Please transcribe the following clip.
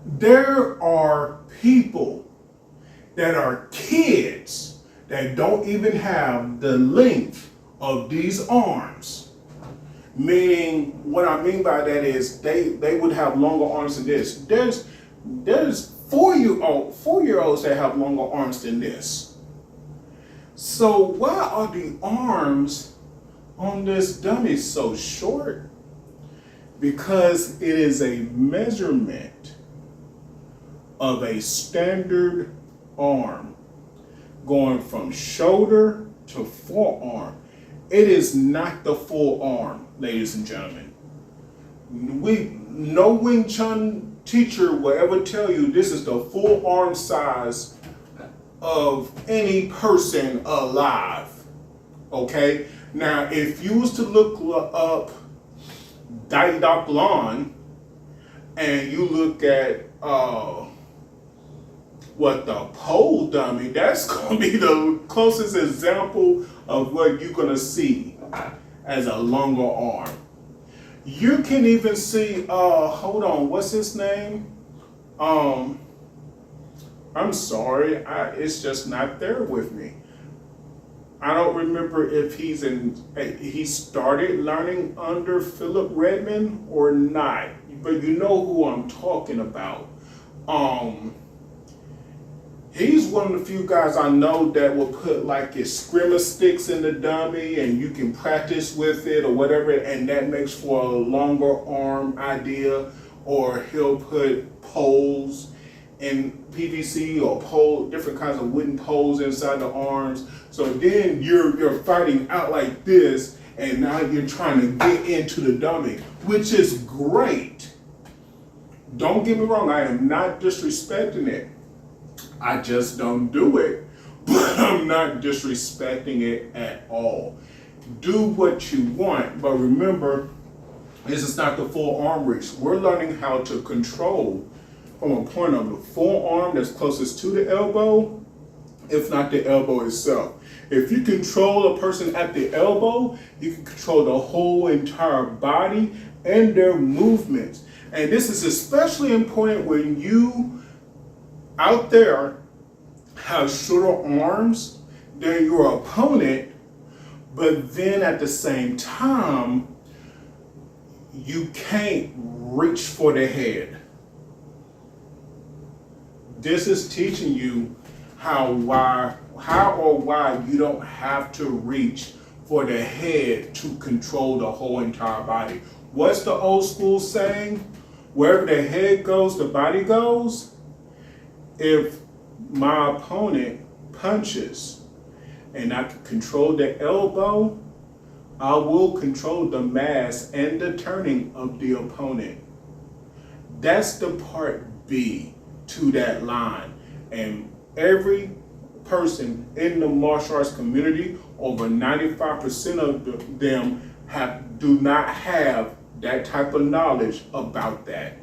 There are people that are kids that don't even have the length of these arms. Meaning, what I mean by that is they would have longer arms than this. There's 4-year-olds that have longer arms than this. So why are the arms on this dummy so short? Because it is a measurement of a standard arm going from shoulder to forearm. It is not the full arm, ladies and gentlemen. No Wing Chun teacher will ever tell you this is the full arm size of any person alive. Okay? Now, if you was to look up Dai Doc Lon and you look at the pole dummy, that's going to be the closest example of what you're going to see as a longer arm. You can even see, hold on, what's his name? I'm sorry, it's just not there with me. I don't remember if he started learning under Philip Redmond or not, but you know who I'm talking about. He's one of the few guys I know that will put like his scrimmer sticks in the dummy and you can practice with it or whatever, and that makes for a longer arm idea. Or he'll put poles in PVC or different kinds of wooden poles inside the arms. So then you're fighting out like this, and now you're trying to get into the dummy, which is great. Don't get me wrong, I am not disrespecting it. I just don't do it, but I'm not disrespecting it at all. Do what you want, but remember, this is not the full arm reach. We're learning how to control from a point of the forearm that's closest to the elbow, if not the elbow itself. If you control a person at the elbow, you can control the whole entire body and their movements. And this is especially important when you out there have shorter arms than your opponent, but then at the same time, you can't reach for the head. This is teaching you how or why you don't have to reach for the head to control the whole entire body. What's the old school saying? Wherever the head goes, the body goes. If my opponent punches and I can control the elbow, I will control the mass and the turning of the opponent. That's the part B to that line. And every person in the martial arts community, over 95% of them do not have that type of knowledge about that.